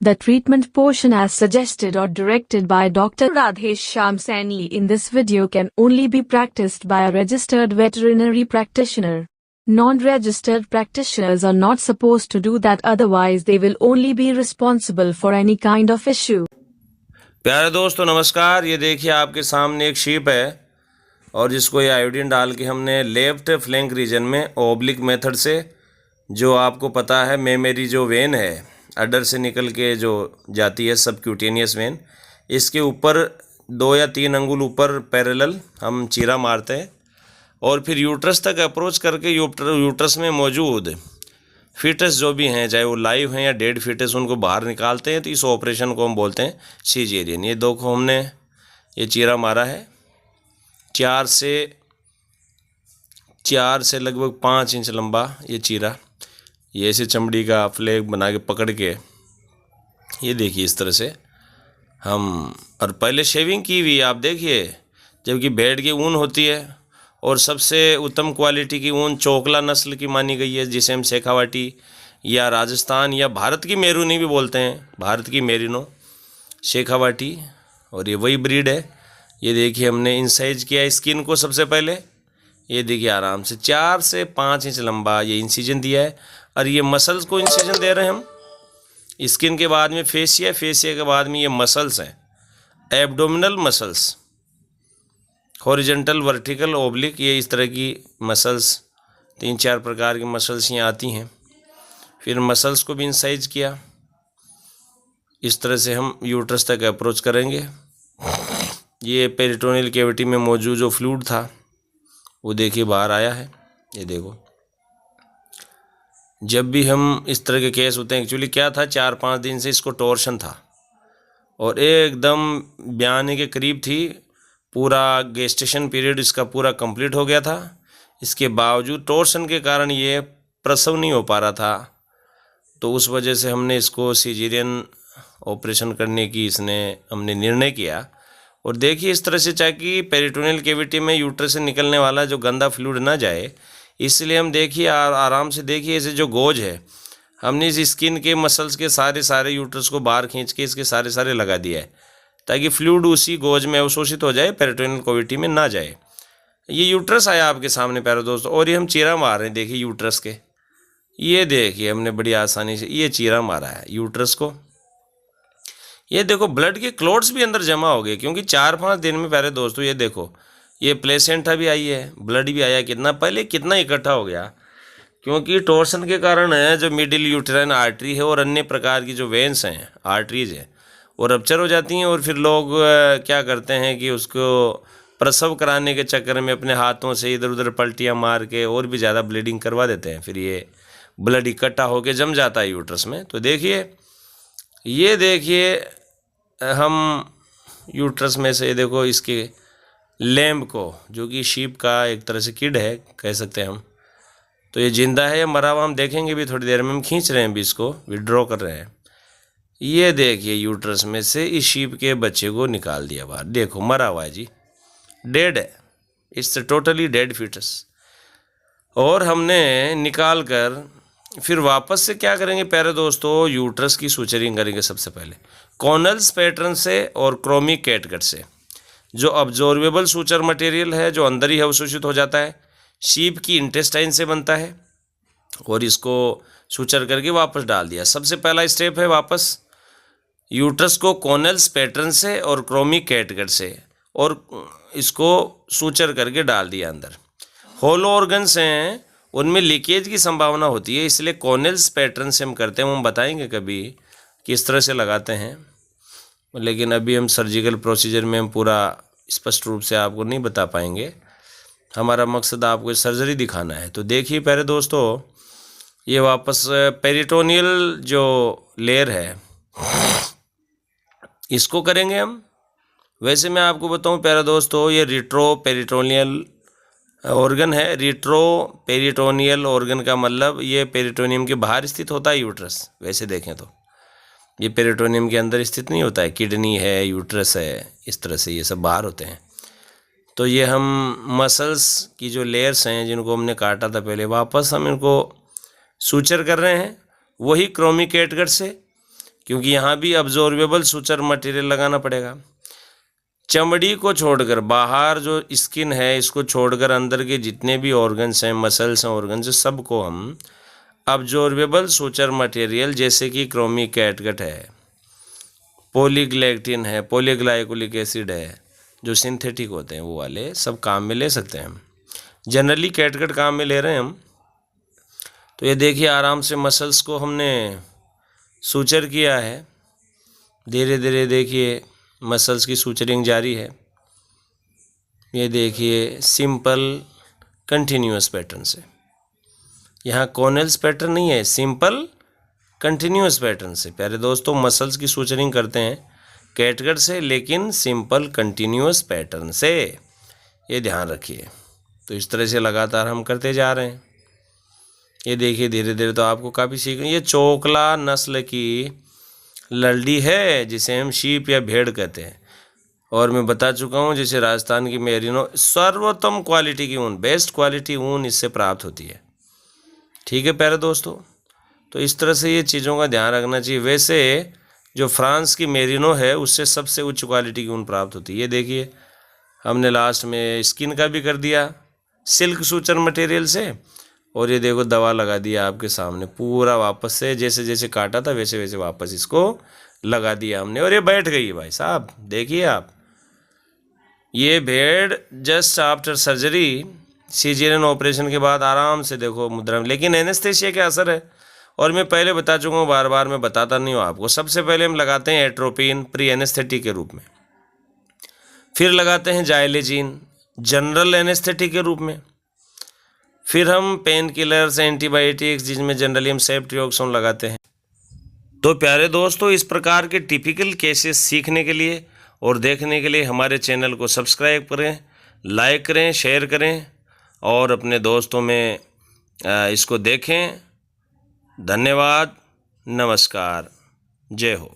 The treatment portion as suggested or directed by Dr. Radhesh Shyam Saini in this video can only be practiced by a registered veterinary practitioner. Non-registered practitioners are not supposed to do that, otherwise they will only be responsible for any kind of issue. प्यारे दोस्तों नमस्कार। ये देखिए आपके सामने एक sheep है और जिसको ये आयोडीन डाल के हमने लेफ्ट फ्लैंक रीजन में ओब्लिक मेथड से, जो आपको पता है मेमोरी जो वेन है अडर से निकल के जो जाती है सबक्यूटेनियस वेन, इसके ऊपर 2 या 3 अंगुल ऊपर पैरेलल हम चीरा मारते हैं और फिर यूट्रस तक अप्रोच करके यूट्रस में मौजूद फीटस जो भी हैं, चाहे वो लाइव हैं या डेड फीटस, उनको बाहर निकालते हैं। तो इस ऑपरेशन को हम बोलते हैं सीजेरियन। ये देखो हमने ये चीरा मारा है 4 से लगभग 5 इंच लंबा ये चीरा। ये ऐसे चमड़ी का फ्लैग बना के पकड़ के ये देखिए इस तरह से हम, और पहले शेविंग की हुई आप देखिए, जबकि भेड़ की ऊन होती है और सबसे उत्तम क्वालिटी की ऊन चोकला नस्ल की मानी गई है, जिसे हम शेखावाटी या राजस्थान या भारत की मेरूनी भी बोलते हैं, भारत की मेरिनो शेखावाटी, और ये वही ब्रीड है। ये देखिए हमने इंसाइज किया स्किन को सबसे पहले, ये देखिए आराम से 4 से 5 इंच लंबा ये इंसिजन दिया है, और ये मसल्स को इंसिजन दे रहे हैं हम। स्किन के बाद में फेसिया, फेसिया के बाद में ये मसल्स हैं, abdominal muscles, horizontal, vertical, oblique, ये इस तरह की मसल्स 3-4 प्रकार की मसल्स यहाँ आती हैं। फिर मसल्स को भी इंसाइज किया, इस तरह से हम यूट्रस तक अप्रोच करेंगे। ये पेरिटोनियल कैविटी में मौजूद जो फ्लूइड था वो देखिए बाहर आया है। ये देखो, जब भी हम इस तरह के केस होते हैं, एक्चुअली क्या था 4-5 दिन से इसको टॉर्शन था और एकदम ब्याने के करीब थी, पूरा गेस्टेशन पीरियड इसका पूरा कंप्लीट हो गया था। इसके बावजूद टॉर्शन के कारण ये प्रसव नहीं हो पा रहा था, तो उस वजह से हमने इसको सीजेरियन ऑपरेशन करने की हमने निर्णय किया। और देखिए इस तरह से, चाहे कि पेरिटोनियल कैविटी में यूट्रस से निकलने वाला जो गंदा फ्लूइड ना जाए, इसलिए हम देखिए आराम से देखिए ऐसे जो गोज है, हमने इस स्किन के मसल्स के सारे यूट्रस को बाहर खींच के इसके सारे लगा दिया है, ताकि फ्लूइड उसी गोज में अवशोषित हो जाए, पेरिटोनियल कैविटी में ना जाए। ये यूट्रस आया आपके सामने प्यारे दोस्तों, और ये हम चीरा मार रहे हैं। देखिए यूट्रस के, ये देखिए हमने बड़ी आसानी से ये चीरा मारा है यूट्रस को। ये देखो ब्लड के क्लॉट्स भी अंदर जमा हो गए, क्योंकि 4-5 दिन में प्यारे दोस्तों ये देखो ये प्लेसेंटा भी आई है, ब्लड भी आया, कितना इकट्ठा हो गया, क्योंकि टॉर्सन के कारण है जो मिडिल यूटेराइन आर्टरी है और अन्य प्रकार की जो वेन्स हैं, आर्टरीज हैं, वो रप्चर हो जाती हैं। और फिर लोग क्या करते हैं कि उसको प्रसव कराने के चक्कर में अपने हाथों से इधर उधर पलटियाँ मार के और भी ज़्यादा ब्लीडिंग करवा देते हैं, फिर ये ब्लड इकट्ठा होकर जम जाता है यूट्रस में। तो देखिए ये देखिए हम यूट्रस में से देखो इसके लैम्ब को, जो कि शीप का एक तरह से किड है कह सकते हैं हम, तो ये जिंदा है या मरा हुआ हम देखेंगे भी थोड़ी देर में। हम खींच रहे हैं भी, इसको विड्रॉ कर रहे हैं। ये देखिए यूट्रस में से इस शीप के बच्चे को निकाल दिया बाहर, देखो मरा हुआ है जी, डेड है, इट्स टोटली डेड फीटस। और हमने निकाल कर फिर वापस से क्या करेंगे प्यारे दोस्तों, यूट्रस की सुचरिंग करेंगे सबसे पहले कॉनल्स पैटर्न से और क्रोमिक कैटगट से, जो अब्जॉर्बेबल सूचर मटेरियल है, जो अंदर ही अवशोषित हो जाता है, शीप की इंटेस्टाइन से बनता है, और इसको सूचर करके वापस डाल दिया। सबसे पहला स्टेप है वापस यूट्रस को कॉनल्स पैटर्न से और क्रोमिक कैटगट से, और इसको सूचर करके डाल दिया अंदर। होलो ऑर्गन्स हैं, उनमें लीकेज की संभावना होती है, इसलिए कॉनल्स पैटर्न से हम करते हैं। हम बताएंगे कभी किस तरह से लगाते हैं, लेकिन अभी हम सर्जिकल प्रोसीजर में हम पूरा स्पष्ट रूप से आपको नहीं बता पाएंगे। हमारा मकसद आपको सर्जरी दिखाना है। तो देखिए प्यारे दोस्तों, ये वापस पेरिटोनियल जो लेयर है इसको करेंगे हम। वैसे मैं आपको बताऊं प्यारे दोस्तों, ये रिट्रो पेरिटोनियल ऑर्गन है। रिट्रो पेरिटोनियल ऑर्गन का मतलब ये पेरिटोनियम के बाहर स्थित होता है यूट्रस। वैसे देखें तो ये पेरिटोनियम के अंदर स्थित नहीं होता है, किडनी है, यूट्रस है, इस तरह से ये सब बाहर होते हैं। तो ये हम मसल्स की जो लेयर्स हैं जिनको हमने काटा था पहले, वापस हम इनको सूचर कर रहे हैं वही क्रोमिक कैटगट से। क्योंकि यहाँ भी अब्जॉर्बेबल सूचर मटेरियल लगाना पड़ेगा। चमड़ी को छोड़कर बाहर जो स्किन है इसको छोड़कर अंदर के जितने भी ऑर्गन्स हैं, मसल्स हैं, ऑर्गन्स, सबको हम अब्जॉर्बेबल सूचर मटेरियल जैसे कि क्रोमिक कैटगट है, पॉलीग्लैक्टिन है, पॉलीग्लाइकोलिक एसिड है, जो सिंथेटिक होते हैं वो वाले सब काम में ले सकते हैं हम। जनरली कैटगट काम में ले रहे हैं हम। तो ये देखिए आराम से मसल्स को हमने सूचर किया है। धीरे धीरे देखिए मसल्स की सूचरिंग जारी है। ये देखिए सिंपल कंटिन्यूअस पैटर्न से, यहाँ कॉर्नेल्स पैटर्न नहीं है, सिंपल कंटिन्यूअस पैटर्न से। प्यारे दोस्तों, मसल्स की सूचरिंग करते हैं कैटगट से, लेकिन सिंपल कंटिन्यूअस पैटर्न से, ये ध्यान रखिए। तो इस तरह से लगातार हम करते जा रहे हैं। ये देखिए धीरे धीरे तो आपको काफ़ी सीख। ये चोकला नस्ल की लल्डी है जिसे हम शीप या भेड़ कहते हैं, और मैं बता चुका हूँ जैसे राजस्थान की मेरिनो सर्वोत्तम क्वालिटी की ऊन, बेस्ट क्वालिटी ऊन इससे प्राप्त होती है। ठीक है प्यारे दोस्तों, तो इस तरह से ये चीज़ों का ध्यान रखना चाहिए। वैसे जो फ्रांस की मेरिनो है उससे सबसे उच्च क्वालिटी की ऊन प्राप्त होती है। ये देखिए हमने लास्ट में स्किन का भी कर दिया सिल्क सूचर मटेरियल से, और ये देखो दवा लगा दिया आपके सामने पूरा वापस से, जैसे जैसे काटा था वैसे वैसे वापस इसको लगा दिया हमने, और ये बैठ गई भाई साहब। देखिए आप, ये भेड़ just after surgery, caesarean operation के बाद आराम से देखो मुद्रा में, लेकिन एनेस्थेसिया का असर है। और मैं पहले बता चुका हूँ, बार बार मैं बताता नहीं हूँ आपको। सबसे पहले हम लगाते हैं एट्रोपिन प्री एनेस्थेटिक के रूप में, फिर लगाते हैं जाइलेजिन जनरल एनेस्थेटिक के रूप में, फिर हम पेन किलर्स, एंटीबायोटिक्स जिसमें जनरली हम सेफ्ट्रियोक्सोन लगाते हैं। तो प्यारे दोस्तों, इस प्रकार के टिपिकल केसेस सीखने के लिए और देखने के लिए हमारे चैनल को सब्सक्राइब करें, लाइक करें, शेयर करें और अपने दोस्तों में इसको देखें। धन्यवाद, नमस्कार, जय हो।